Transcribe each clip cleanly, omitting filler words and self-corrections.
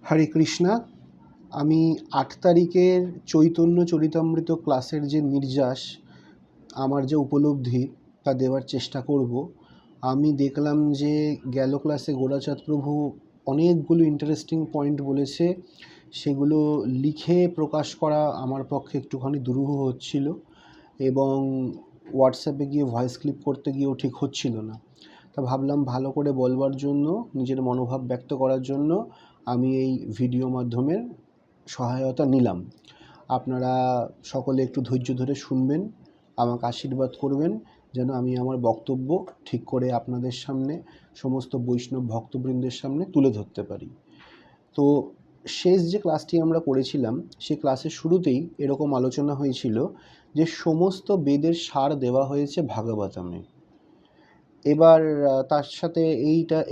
হরে কৃষ্ণা। আমি 8 তারিখের চৈতন্য চরিতামৃত ক্লাসের যে নির্যাস, আমার যে উপলব্ধি তা দেওয়ার চেষ্টা করব। আমি দেখলাম যে গেল ক্লাসে গোরাচাঁদ প্রভু অনেকগুলো ইন্টারেস্টিং পয়েন্ট বলেছে, সেগুলো লিখে প্রকাশ করা আমার পক্ষে একটুখানি দুরূহ হচ্ছিল এবং হোয়াটসঅ্যাপে গিয়ে ভয়েস ক্লিপ করতে গিয়েও ঠিক হচ্ছিল না। তা ভাবলাম ভালো করে বলবার জন্য, নিজের মনোভাব ব্যক্ত করার জন্য আমি এই ভিডিও মাধ্যমের সহায়তা নিলাম। আপনারা সকলে একটু ধৈর্য ধরে শুনবেন, আমাকে আশীর্বাদ করবেন যেন আমি আমার বক্তব্য ঠিক করে আপনাদের সামনে, সমস্ত বৈষ্ণব ভক্তবৃন্দের সামনে তুলে ধরতে পারি। তো শেষ যে ক্লাসটি আমরা করেছিলাম, সেই ক্লাসের শুরুতেই এরকম আলোচনা হয়েছিল যে সমস্ত বেদের সার দেওয়া হয়েছে ভাগবতমে। এবার তার সাথে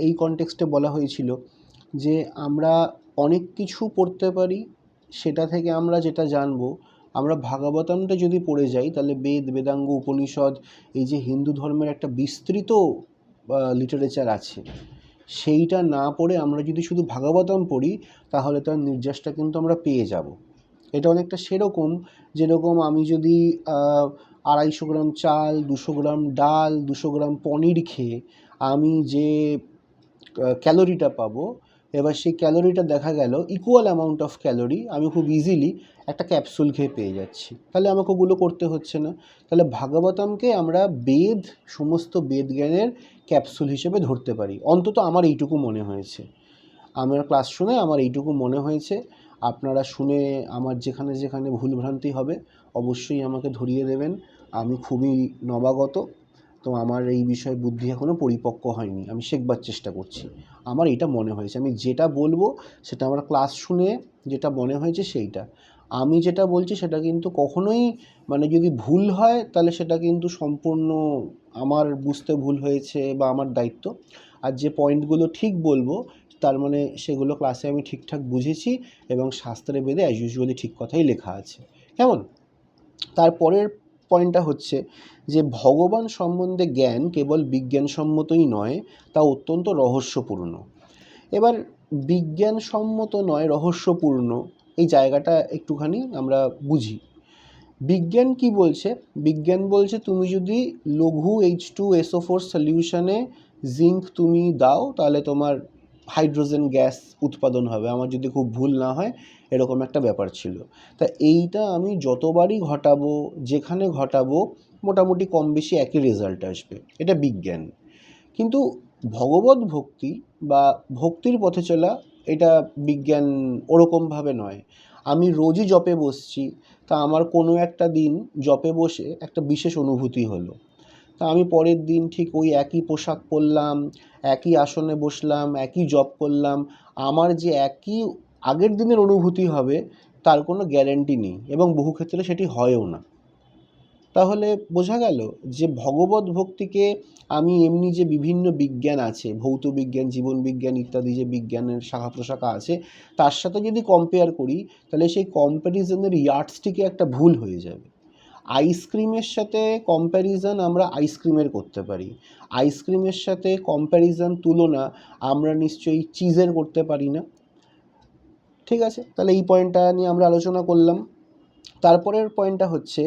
এই কনটেক্সটে বলা হয়েছিল যে আমরা অনেক কিছু পড়তে পারি, সেটা থেকে আমরা যেটা জানবো, আমরা ভাগবতমটা যদি পড়ে যাই তাহলে বেদ, বেদাঙ্গ, উপনিষদ, এই যে হিন্দু ধর্মের একটা বিস্তৃত লিটারেচার আছে, সেইটা না পড়ে আমরা যদি শুধু ভাগবতম পড়ি তাহলে তার নির্যাসটা কিন্তু আমরা পেয়ে যাব। এটা অনেকটা সেরকম যেরকম আমি যদি 250 গ্রাম চাল, 200 গ্রাম ডাল, 200 গ্রাম পনির খেয়ে আমি যে ক্যালোরিটা পাবো, এবার সেই ক্যালোরিটা দেখা গেল ইকুয়াল অ্যামাউন্ট অফ ক্যালোরি আমি খুব ইজিলি একটা ক্যাপসুল খেয়ে পেয়ে যাচ্ছি, তাহলে আমাকে ওগুলো করতে হচ্ছে না। তাহলে ভাগবতমকে আমরা সমস্ত বেদ জ্ঞানের ক্যাপসুল হিসেবে ধরতে পারি, অন্তত আমার এইটুকু মনে হয়েছে। আমার ক্লাস শুনে আমার এইটুকু মনে হয়েছে। আপনারা শুনে আমার যেখানে যেখানে ভুলভ্রান্তি হবে অবশ্যই আমাকে ধরিয়ে দেবেন। আমি খুবই নবাগত, তো আমার এই বিষয়ে বুদ্ধি এখনও পরিপক্ক হয়নি, আমি শেখবার চেষ্টা করছি। আমার এটা মনে হয়েছে, আমি যেটা বলবো সেটা আমার ক্লাস শুনে যেটা মনে হয়েছে সেইটা। আমি যেটা বলছি সেটা কিন্তু কখনোই যদি ভুল হয় তাহলে সেটা কিন্তু সম্পূর্ণ আমার বুঝতে ভুল হয়েছে বা আমার দায়িত্ব। আর যে পয়েন্টগুলো ঠিক বলবো তার সেগুলো ক্লাসে আমি ঠিকঠাক বুঝেছি এবং শাস্ত্রে বেদে অ্যাজ ইউজুয়ালি ঠিক কথাই লেখা আছে। কেমন? তারপরের পয়েন্টটা হচ্ছে যে ভগবান সম্বন্ধে জ্ঞান কেবল বিজ্ঞানসম্মতই নয়, তা অত্যন্ত রহস্যপূর্ণ। এবার বিজ্ঞানসম্মত নয়, রহস্যপূর্ণ, এই জায়গাটা একটুখানি আমরা বুঝি। বিজ্ঞান কি বলছে? বিজ্ঞান বলছে তুমি যদি লঘু H2SO4 সলিউশনে জিঙ্ক তুমি দাও তাহলে তোমার হাইড্রোজেন গ্যাস উৎপাদন হবে, আমার যদি খুব ভুল না হয় এরকম একটা ব্যাপার ছিল। তা এইটা আমি যতবারই ঘটাবো, যেখানে ঘটাবো, মোটামুটি কম বেশি একই রেজাল্ট আসবে, এটা বিজ্ঞান। কিন্তু ভগবত ভক্তি বা ভক্তির পথে চলা, এটা বিজ্ঞান ওরকমভাবে নয়। আমি রোজই জপে বসছি, তা আমার কোনো একটা দিন জপে বসে একটা বিশেষ অনুভূতি হলো, তা আমি পরের দিন ঠিক ওই একই পোশাক পরলাম, একই আসনে বসলাম, একই জপ করলাম, আমার যে একই আগের দিনের অনুভূতি হবে তার কোনো গ্যারান্টি নেই এবং বহু ক্ষেত্রে সেটি হয়ও না। তাহলে বোঝা গেল যে ভগবত ভক্তিকে আমি এমনি যে বিভিন্ন বিজ্ঞান আছে, ভৌত বিজ্ঞান, জীবন বিজ্ঞান ইত্যাদি যে বিজ্ঞানের শাখা প্রশাখা আছে, তার সাথে যদি কম্পেয়ার করি তাহলে সেই কম্প্যারিজনের ইয়ার্ডস্টিকে একটা ভুল হয়ে যাবে। আইসক্রিমের সাথে কম্প্যারিজন আমরা আইসক্রিমের করতে পারি, আইসক্রিমের সাথে কম্প্যারিজন তুলনা আমরা নিশ্চয়ই চিজের করতে পারি না। ঠিক আছে, তাহলে এই পয়েন্টটা নিয়ে আমরা আলোচনা করলাম। তারপরের পয়েন্টটা হচ্ছে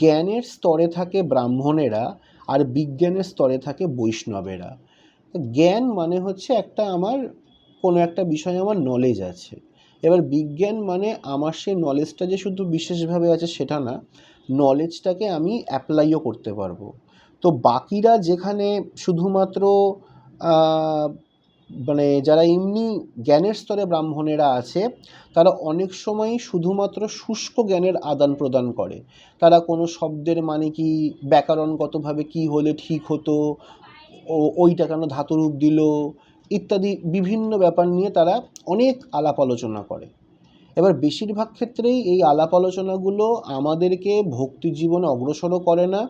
জ্ঞানের স্তরে থাকে ব্রাহ্মণেরা আর বিজ্ঞানের স্তরে থাকে বৈষ্ণবেরা। জ্ঞান মানে হচ্ছে আমার কোনো একটা বিষয়ে আমার নলেজ আছে। এবার বিজ্ঞান মানে আমার সেই নলেজটা যে শুধু বিশেষভাবে আছে সেটা না, নলেজটাকে আমি অ্যাপ্লাইও করতে পারবো। তো বাকিরা যেখানে শুধুমাত্র যারা এমনি জ্ঞানের স্তরে ব্রাহ্মণেরা আছে, তারা অনেক সময়ই শুধুমাত্র শুষ্ক জ্ঞানের আদান প্রদান করে। তারা কোনো শব্দের মানে কি, ব্যাকরণগতভাবে কি হলে ঠিক হতো, ওইটা কেন ধাতুরূপ দিল, ইত্যাদি বিভিন্ন ব্যাপার নিয়ে তারা অনেক আলাপ আলোচনা করে। এবার বেশিরভাগ ক্ষেত্রেই এই আলাপ আলোচনাগুলো আমাদেরকে ভক্তি জীবনে অগ্রসরও করে না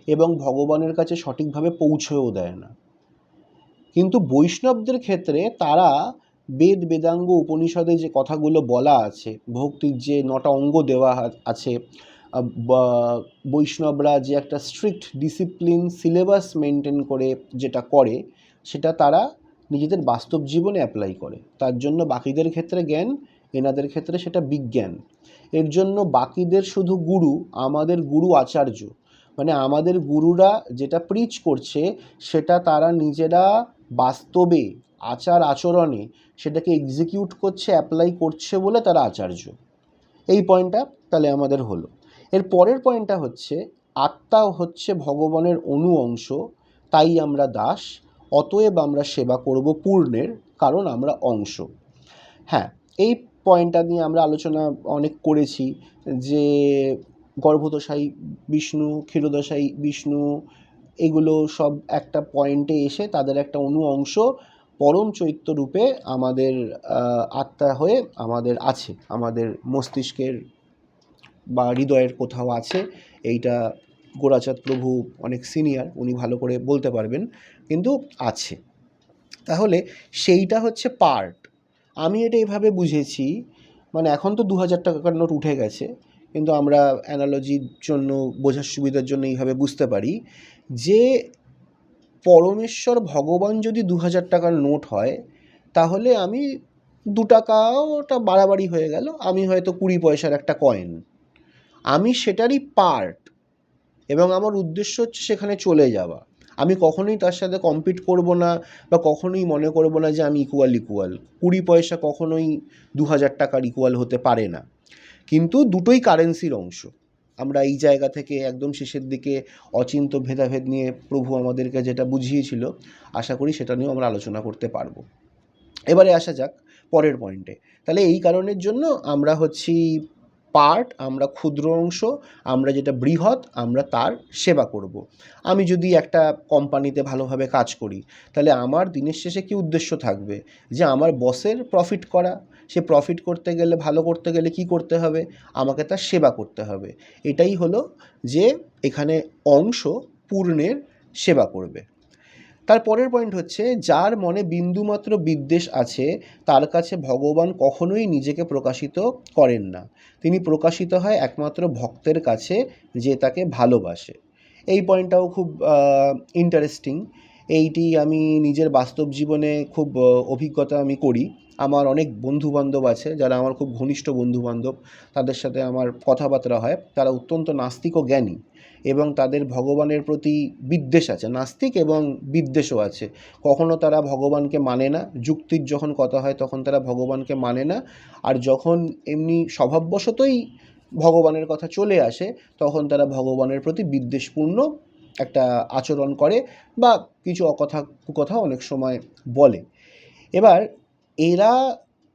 এবং ভগবানের কাছে সঠিকভাবে পৌঁছেও দেয় না। কিন্তু বৈষ্ণবদের ক্ষেত্রে তারা বেদ, বেদাঙ্গ, উপনিষদে যে কথাগুলো বলা আছে, ভক্তির যে 9টা অঙ্গ দেওয়া আছে, বৈষ্ণবরা যে একটা স্ট্রিক্ট ডিসিপ্লিন সিলেবাস মেনটেন করে যেটা করে, সেটা তারা নিজেদের বাস্তব জীবনে অ্যাপ্লাই করে। তার জন্য বাকিদের ক্ষেত্রে জ্ঞান, এনাদের ক্ষেত্রে সেটা বিজ্ঞান। এর জন্য বাকিদের শুধু গুরু, আমাদের গুরু আচার্য। মানে আমাদের গুরুরা যেটা প্রিচ করছে সেটা তারা নিজেরা বাস্তবে আচার আচরণে সেটাকে এক্সিকিউট করছে, অ্যাপ্লাই করছে বলে তারা আচার্য। এই পয়েন্টটা তাহলে আমাদের হলো। এর পরের পয়েন্টটা হচ্ছে আত্মা হচ্ছে ভগবানের অনু অংশ, তাই আমরা দাস, অতএব আমরা সেবা করব পূর্ণের, কারণ আমরা অংশ। হ্যাঁ, এই পয়েন্টটা নিয়ে আমরা আলোচনা অনেক করেছি যে গর্ভদশাই বিষ্ণু, ক্ষীরদশাই বিষ্ণু, এগুলো সব একটা পয়েন্টে এসে তাদের একটা অনু অংশ পরম চৈত্য রূপে আমাদের আত্মা হয়ে আমাদের আছে, আমাদের মস্তিষ্কের বা হৃদয়ের কোথাও আছে। এইটা গোরাচাঁদ প্রভু অনেক সিনিয়র, উনি ভালো করে বলতে পারবেন, কিন্তু আছে। তাহলে সেইটা হচ্ছে পার্ট। আমি এটা এভাবে বুঝেছি, মানে এখন তো 2000 টাকার নোট উঠে গেছে, কিন্তু আমরা অ্যানালজির জন্য, বোঝার সুবিধার জন্য এইভাবে বুঝতে পারি যে পরমেশ্বর ভগবান যদি 2000 টাকার নোট হয়, তাহলে আমি 2 টাকাও ওটা বাড়াবাড়ি হয়ে গেল, আমি হয়তো 20 পয়সার একটা কয়েন, আমি সেটারই পার্ট, এবং আমার উদ্দেশ্য হচ্ছে সেখানে চলে যাওয়া। আমি কখনোই তার সাথে কম্পিট করব না, বা কখনোই মনে করব না যে আমি ইকুয়াল। 20 পয়সা কখনোই 2000 টাকার ইকুয়াল হতে পারে না, কিন্তু দুটোই কারেন্সির অংশ। আমরা এই জায়গা থেকে একদম শেষের দিকে অচিন্ত্য ভেদাভেদ নিয়ে প্রভু আমাদেরকে যেটা বুঝিয়েছিল, আশা করি সেটা নিয়েও আমরা আলোচনা করতে পারবো। এবারে আসা যাক পরের পয়েন্টে। তাহলে এই কারণের জন্য আমরা হচ্ছি পার্ট, আমরা ক্ষুদ্র অংশ, আমরা যেটা বৃহৎ আমরা তার সেবা করব। আমি যদি একটা কোম্পানিতে ভালোভাবে কাজ করি, তাহলে আমার দিনের শেষে কি উদ্দেশ্য থাকবে? যে আমার বসের প্রফিট করা। সে প্রফিট করতে গেলে, ভালো করতে গেলে কি করতে হবে? আমাকে তার সেবা করতে হবে। এটাই হলো যে এখানে অংশ পূর্ণের সেবা করবে। তার পরের পয়েন্ট হচ্ছে যার মনে বিন্দুমাত্র বিদ্বেষ আছে তার কাছে ভগবান কখনোই নিজেকে প্রকাশিত করেন না। তিনি প্রকাশিত হয় একমাত্র ভক্তের কাছে যে তাকে ভালোবাসে। এই পয়েন্টটাও খুব ইন্টারেস্টিং। এইটি আমি নিজের বাস্তব জীবনে খুব অভিজ্ঞতা আমি করি। আমার অনেক বন্ধুবান্ধব আছে যারা আমার খুব ঘনিষ্ঠ বন্ধুবান্ধব, তাদের সাথে আমার কথাবার্তা হয়, তারা অত্যন্ত নাস্তিক ও জ্ঞানী, এবং তাদের ভগবানের প্রতি বিদ্বেষ আছে, নাস্তিক এবং বিদ্বেষও আছে। কখনো তারা ভগবানকে মানে না, যুক্তির যখন কথা হয় তখন তারা ভগবানকে মানে না, আর যখন এমনি স্বভাববশতই ভগবানের কথা চলে আসে তখন তারা ভগবানের প্রতি বিদ্বেষপূর্ণ একটা আচরণ করে, বা কিছু কুকথা অনেক সময় বলে। এবার এরা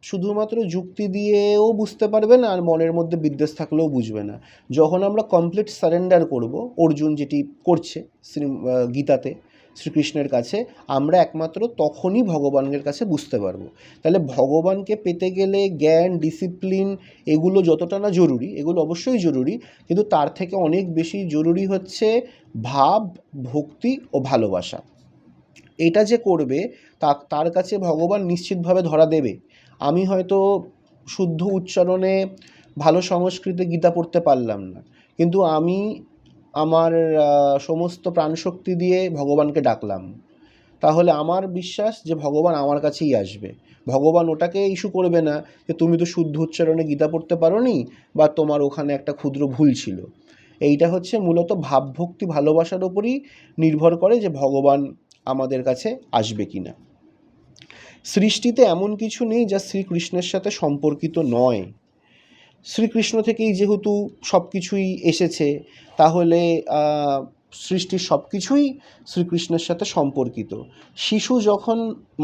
শুধুমাত্র যুক্তি দিয়েও বুঝতে পারবে না, আর মনের মধ্যে বিদ্বেষ থাকলেও বুঝবে না। যখন আমরা কমপ্লিট সারেন্ডার করব, অর্জুন যেটি করছে গীতাতে শ্রীকৃষ্ণের কাছে, আমরা একমাত্র তখনই ভগবানের কাছে বুঝতে পারবো। তাহলে ভগবানকে পেতে গেলে জ্ঞান, ডিসিপ্লিন এগুলো যতটা না জরুরি, এগুলো অবশ্যই জরুরি, কিন্তু তার থেকে অনেক বেশি জরুরি হচ্ছে ভাব, ভক্তি ও ভালোবাসা। এটা যে করবে তার কাছে ভগবান নিশ্চিতভাবে ধরা দেবে। আমি হয়তো শুদ্ধ উচ্চারণে, ভালো সংস্কৃতে গীতা পড়তে পারলাম না, কিন্তু আমি আমার সমস্ত প্রাণশক্তি দিয়ে ভগবানকে ডাকলাম, তাহলে আমার বিশ্বাস যে ভগবান আমার কাছেই আসবে। ভগবান ওটাকে ইস্যু করবে না যে তুমি তো শুদ্ধ উচ্চারণে গীতা পড়তে পারোনি, বা তোমার ওখানে একটা ক্ষুদ্র ভুল ছিল। এইটা হচ্ছে মূলত ভাবভক্তি, ভালোবাসার ওপরই নির্ভর করে যে ভগবান আমাদের কাছে আসবে কি না। সৃষ্টিতে এমন কিছু নেই যা শ্রীকৃষ্ণের সাথে সম্পর্কিত নয়। শ্রীকৃষ্ণ থেকেই যেহেতু সব কিছুই এসেছে, তাহলে সৃষ্টির সব কিছুই শ্রীকৃষ্ণের সাথে সম্পর্কিত। শিশু যখন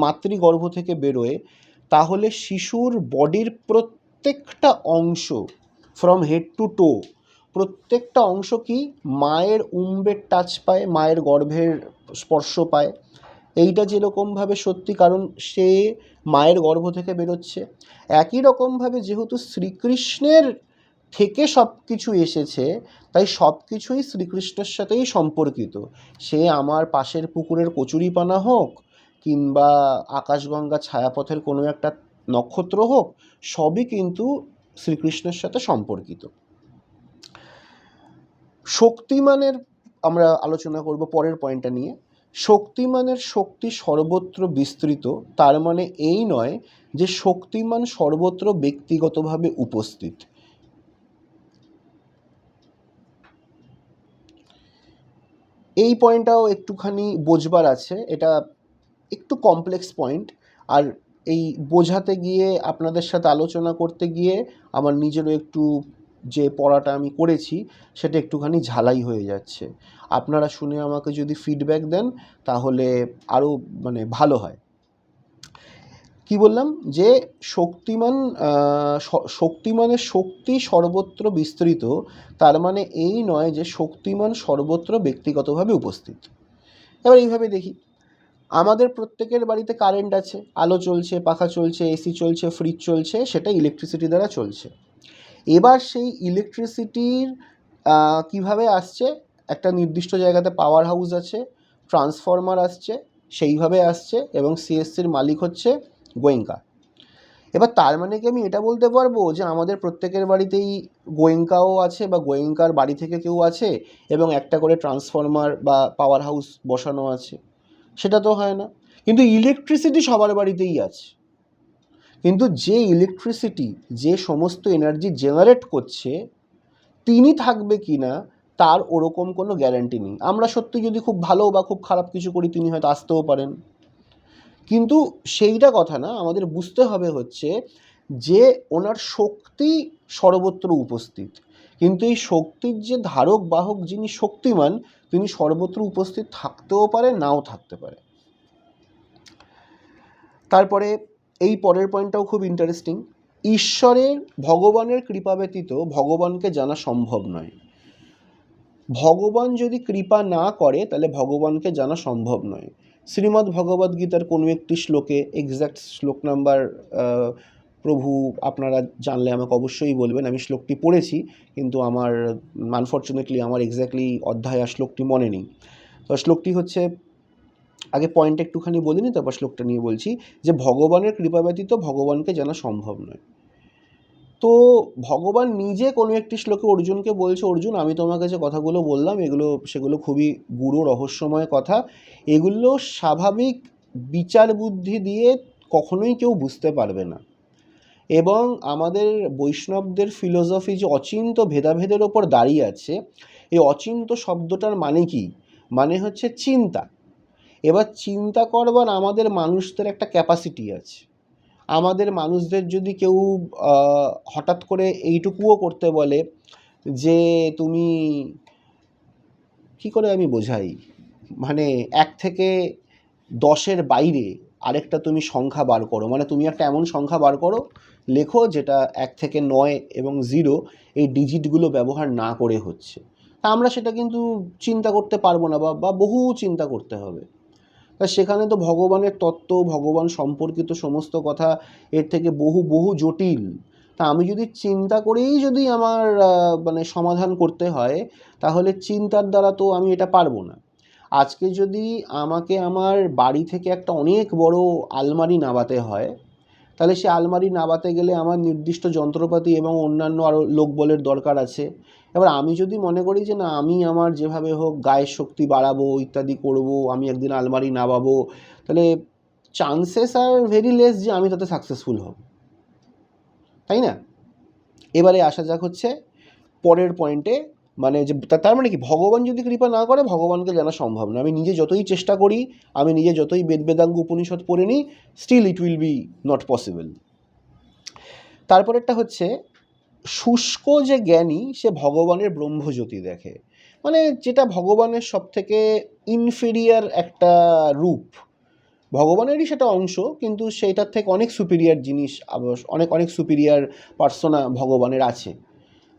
মাতৃগর্ভ থেকে বেরোয়, তাহলে শিশুর বডির প্রত্যেকটা অংশ, ফ্রম হেড টু টো, প্রত্যেকটা অংশ কি মায়ের উম্বের টাচ পায়, মায়ের গর্ভের স্পর্শ পায়। এইটা যেরকমভাবে সত্যি, কারণ সে মায়ের গর্ভ থেকে বেরোচ্ছে। একই রকমভাবে যেহেতু শ্রীকৃষ্ণের থেকে সব কিছু এসেছে, তাই সব কিছুই শ্রীকৃষ্ণের সাথেই সম্পর্কিত। সে আমার পাশের পুকুরের কচুরিপানা হোক, কিংবা আকাশগঙ্গা ছায়াপথের কোনো একটা নক্ষত্র হোক, সবই কিন্তু শ্রীকৃষ্ণের সাথে সম্পর্কিত। শক্তিমানের আমরা আলোচনা করব পরের পয়েন্টটা নিয়ে। শক্তিমানের শক্তি সর্বত্র বিস্তৃত, তার মানে এই নয় যে শক্তিমান সর্বত্র ব্যক্তিগতভাবে উপস্থিত। এই পয়েন্টটাও একটুখানি বোঝবার আছে, এটা একটু কমপ্লেক্স পয়েন্ট, আর এই বোঝাতে গিয়ে আপনাদের সাথে আলোচনা করতে গিয়ে আমার নিজেরও একটু যে পড়াটা আমি করেছি সেটা একটুখানি ঝালাই হয়ে যাচ্ছে। আপনারা শুনে আমাকে যদি ফিডব্যাক দেন তাহলে আরও ভালো হয়। কি বললাম যে শক্তিমানের শক্তি সর্বত্র বিস্তৃত, তার মানে এই নয় যে শক্তিমান সর্বত্র ব্যক্তিগতভাবে উপস্থিত। এবার এইভাবে দেখি, আমাদের প্রত্যেকের বাড়িতে কারেন্ট আছে, আলো চলছে, পাখা চলছে, এসি চলছে, ফ্রিজ চলছে, সেটা ইলেকট্রিসিটি দ্বারা চলছে। এবার সেই ইলেকট্রিসিটির কিভাবে আসছে, একটা নির্দিষ্ট জায়গাতে পাওয়ার হাউস আছে, ট্রান্সফরমার আসছে, সেইভাবে আসছে, এবং সিএসসির মালিক হচ্ছে গোয়েঙ্কা। এবার তার মানে কি আমি এটা বলতে পারবো যে আমাদের প্রত্যেকের বাড়িতেই গোয়েঙ্কাও আছে বা গোয়েঙ্কার বাড়ি থেকে কেউ আছে এবং একটা করে ট্রান্সফরমার বা পাওয়ার হাউস বসানো আছে? সেটা তো হয় না। কিন্তু ইলেকট্রিসিটি সবার বাড়িতেই আছে। কিন্তু যে ইলেকট্রিসিটি যে সমস্ত এনার্জি জেনারেট করছে, তিনি থাকবে কি না তার ওরকম কোনো গ্যারান্টি নেই। আমরা সত্যি যদি খুব ভালো বা খুব খারাপ কিছু করি, তিনি হয়তো আসতেও পারেন। কিন্তু সেইটা কথা না, আমাদের বুঝতে হবে হচ্ছে যে ওনার শক্তি সর্বত্র উপস্থিত, কিন্তু এই শক্তির যে ধারক বাহক যিনি শক্তিমান, তিনি সর্বত্র উপস্থিত থাকতেও পারে, নাও থাকতে পারে। তারপরে এই পরের পয়েন্টটাও খুব ইন্টারেস্টিং। ঈশ্বরের, ভগবানের কৃপা ব্যতীত ভগবানকে জানা সম্ভব নয়। ভগবান যদি কৃপা না করে তাহলে ভগবানকে জানা সম্ভব নয়। শ্রীমদ্ ভগবদ্গীতার কোনো একটি শ্লোকে, এক্স্যাক্ট শ্লোক নাম্বার প্রভু আপনারা জানলে আমাকে অবশ্যই বলবেন, আমি শ্লোকটি পড়েছি কিন্তু আমার আনফর্চুনেটলি আমার এক্স্যাক্টলি অধ্যায় আর শ্লোকটি মনে নেই। তো শ্লোকটি হচ্ছে, আগে পয়েন্ট একটুখানি বলিনি তারপর শ্লোকটা নিয়ে বলছি, যে ভগবানের কৃপা ব্যতীত ভগবানকে জানা সম্ভব নয়। তো ভগবান নিজে কোনো একটি শ্লোকে অর্জুনকে বলছে, অর্জুন আমি তোমাকে যে কথাগুলো বললাম সেগুলো খুবই গূঢ় রহস্যময় কথা, এগুলো স্বাভাবিক বিচার বুদ্ধি দিয়ে কখনোই কেউ বুঝতে পারবে না। এবং আমাদের বৈষ্ণবদের ফিলোসফি যে অচিন্ত ভেদাভেদের ওপর দাঁড়িয়ে আছে, এই অচিন্ত শব্দটার মানে কি? মানে হচ্ছে চিন্তা। এবার চিন্তা করবার আমাদের মানুষদের একটা ক্যাপাসিটি আছে। আমাদের মানুষদের যদি কেউ হঠাৎ করে এইটুকুও করতে বলে যে তুমি, কি করে আমি বোঝাই, 1 থেকে 10-এর বাইরে আরেকটা তুমি সংখ্যা বার করো, তুমি একটা এমন সংখ্যা বার করো, লেখো যেটা 1 থেকে 9 এবং 0 এই ডিজিটগুলো ব্যবহার না করে হচ্ছে, তা আমরা সেটা কিন্তু চিন্তা করতে পারবো না, বা বহু চিন্তা করতে হবে। তা সেখানে তো ভগবানের তত্ত্ব, ভগবান সম্পর্কিত সমস্ত কথা এর থেকে বহু বহু জটিল। তা আমি যদি চিন্তা করেই যদি আমার সমাধান করতে হয়, তাহলে চিন্তার দ্বারা তো আমি এটা পারবো না। আজকে যদি আমাকে আমার বাড়ি থেকে একটা অনেক বড় আলমারি নামাতে হয়, তাহলে সে আলমারি নামাতে গেলে আমার নির্দিষ্ট যন্ত্রপাতি এবং অন্যান্য আরও লোকবলের দরকার আছে। এবার আমি যদি মনে করি যে না, আমি আমার যেভাবে হোক গায়ের শক্তি বাড়াবো, ইত্যাদি করব, আমি একদিন আলমারি নামাবো, তাহলে চান্সেস আর ভেরি লেস যে আমি তাতে সাকসেসফুল হব, তাই না? এবারে আসা যাক হচ্ছে পরের পয়েন্টে, যে তার মানে কি, ভগবান যদি কৃপা না করে ভগবানকে জানা সম্ভব না। আমি নিজে যতই চেষ্টা করি, আমি নিজে যতই বেদ বেদাঙ্গ উপনিষদ পড়ে নিই, still it will be not possible. তারপরেরটা হচ্ছে, শুষ্ক যে জ্ঞানী সে ভগবানের ব্রহ্মজ্যোতি দেখে, যেটা ভগবানের সবথেকে ইনফেরিয়ার একটা রূপ। ভগবানেরই সেটা অংশ, কিন্তু সেইটার থেকে অনেক সুপিরিয়ার জিনিস, অনেক অনেক সুপিরিয়ার পার্সোনা ভগবানের আছে।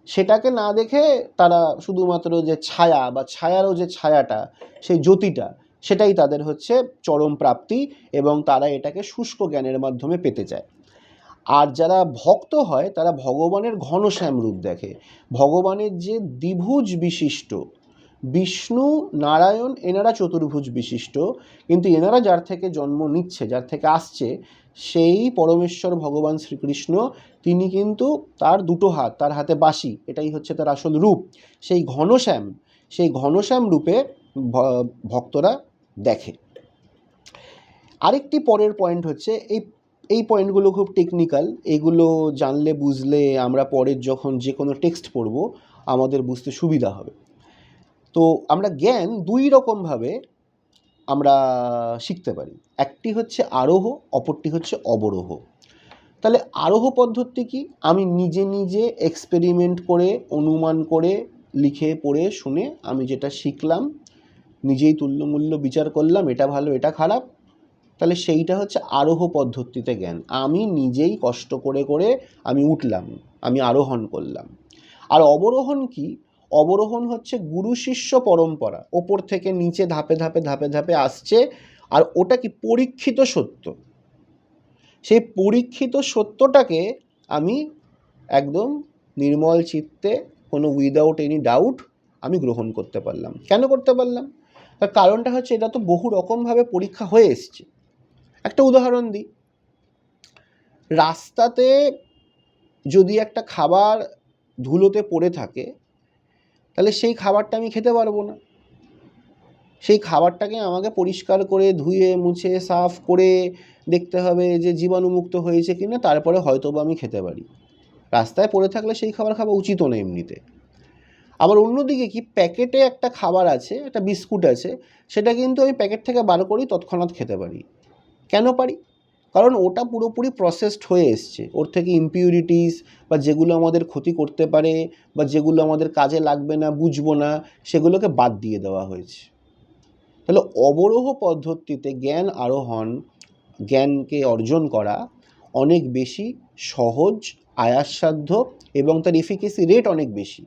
সেটাকে না দেখে তারা শুধুমাত্র যে ছায়া বা ছায়ারও যে ছায়াটা, সেই জ্যোতিটা, সেটাই তাদের হচ্ছে চরম প্রাপ্তি, এবং তারা এটাকে শুষ্ক জ্ঞানের মাধ্যমে পেতে চায়। আর যারা ভক্ত হয় তারা ভগবানের ঘনশ্যাম রূপ দেখে। ভগবানের যে দ্বিভুজ বিশিষ্ট, বিষ্ণু নারায়ণ এনারা চতুর্ভুজ বিশিষ্ট, কিন্তু এনারা যার থেকে জন্ম নিচ্ছে, যার থেকে আসছে, সেই পরমেশ্বর ভগবান শ্রীকৃষ্ণ, তিনি কিন্তু তার দুটো হাত, তার হাতে বাঁশি, এটাই হচ্ছে তার আসল রূপ। সেই ঘনশ্যাম রূপে ভক্তরা দেখে। আরেকটি পরের পয়েন্ট হচ্ছে, এই পয়েন্টগুলো খুব টেকনিক্যাল, এগুলো জানলে বুঝলে আমরা পরের যখন যে কোনো টেক্সট পড়ব আমাদের বুঝতে সুবিধা হবে। তো আমরা জ্ঞান দুই রকমভাবে আমরা শিখতে পারি, একটি হচ্ছে আরোহ, অপরটি হচ্ছে অবরোহ। তাহলে আরোহ পদ্ধতি কি? আমি নিজে নিজে এক্সপেরিমেন্ট করে, অনুমান করে, লিখে পড়ে শুনে আমি যেটা শিখলাম নিজেই তুল্যমূল্য বিচার করলাম, এটা ভালো এটা খারাপ, তাহলে সেইটা হচ্ছে আরোহ পদ্ধতিতে জ্ঞান। আমি নিজেই কষ্ট করে করে আমি উঠলাম, আমি আরোহণ করলাম। আর অবরোহণ কি? অবরোহণ হচ্ছে গুরু শিষ্য পরম্পরা, ওপর থেকে নিচে ধাপে ধাপে ধাপে ধাপে আসছে। আর ওটা কি? পরীক্ষিত সত্য। সেই পরীক্ষিত সত্যটাকে আমি একদম নির্মল চিত্তে, কোনো উইদাউট এনি ডাউট আমি গ্রহণ করতে পারলাম। কেন করতে পারলাম? তার কারণটা হচ্ছে এটা তো বহু রকমভাবে পরীক্ষা হয়ে এসছে। একটা উদাহরণ দিই, রাস্তাতে যদি একটা খাবার ধুলোতে পড়ে থাকে তাহলে সেই খাবারটা আমি খেতে পারবো না। সেই খাবারটাকে আমাকে পরিষ্কার করে ধুয়ে মুছে সাফ করে দেখতে হবে যে জীবাণুমুক্ত হয়েছে কিনা, তারপরে হয়তো বা আমি খেতে পারি। রাস্তায় পড়ে থাকলে সেই খাবার খাওয়া উচিতও না এমনিতে। আবার অন্যদিকে কি, প্যাকেটে একটা খাবার আছে, একটা বিস্কুট আছে, সেটা কিন্তু আমি প্যাকেট থেকে বার করেই তৎক্ষণাৎ খেতে পারি। কেন পারি? কারণ ওটা পুরোপুরি প্রসেসড হয়ে এসছে, ওর থেকে ইমপিউরিটিস বা যেগুলো আমাদের ক্ষতি করতে পারে বা যেগুলো আমাদের কাজে লাগবে না, বুঝবো না, সেগুলোকে বাদ দিয়ে দেওয়া হয়েছে। তাহলে অবরোহ পদ্ধতিতে জ্ঞান আরোহণ, জ্ঞানকে অর্জন করা অনেক বেশি সহজ, আয়াসসাধ্য এবং তার এফিকেসি রেট অনেক বেশি।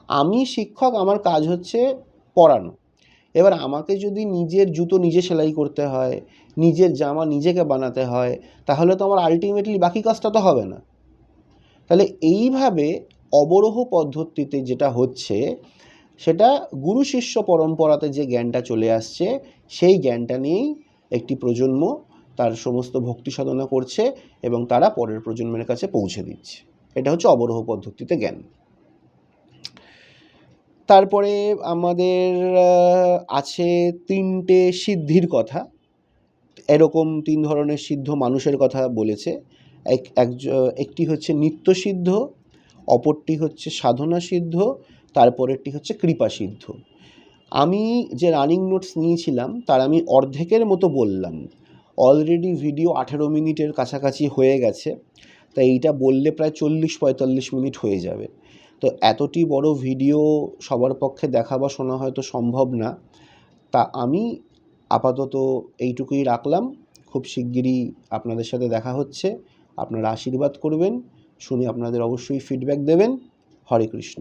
আমি শিক্ষক, আমার কাজ হচ্ছে পড়ানো। এবার আমাকে যদি নিজের জুতো নিজে সেলাই করতে হয়, নিজের জামা নিজেকে বানাতে হয়, তাহলে তো আমার আলটিমেটলি বাকি কাজটা তো হবে না। তাহলে এইভাবে অবরোহ পদ্ধতিতে যেটা হচ্ছে সেটা গুরু শিষ্য পরম্পরাতে যে জ্ঞানটা চলে আসছে সেই জ্ঞানটা নিয়েই একটি প্রজন্ম তার সমস্ত ভক্তি সাধনা করছে এবং তারা পরের প্রজন্মের কাছে পৌঁছে দিচ্ছে। এটা হচ্ছে অবরোহ পদ্ধতিতে জ্ঞান। তারপরে আমাদের আছে 3টে সিদ্ধির কথা। এরকম 3 ধরনের সিদ্ধ মানুষের কথা বলেছে। একটি হচ্ছে নিত্য সিদ্ধ, অপরটি হচ্ছে সাধনা সিদ্ধ, তারপরেরটি হচ্ছে কৃপা সিদ্ধ। আমি যে রানিং নোটস নিয়েছিলাম তার আমি অর্ধেকের মতো বললাম। অলরেডি ভিডিও 18 মিনিটের কাছাকাছি হয়ে গেছে, তাই এইটা বললে প্রায় 40-45 মিনিট হয়ে যাবে। তো এতটি বড় ভিডিও সবার পক্ষে দেখা বা শোনা হয়তো সম্ভব না, তা আমি আপাতত এইটুকুই রাখলাম। খুব শিগগিরই আপনাদের সাথে দেখা হচ্ছে। আপনারা আশীর্বাদ করবেন, শুনে আপনাদের অবশ্যই ফিডব্যাক দেবেন। হরে কৃষ্ণ।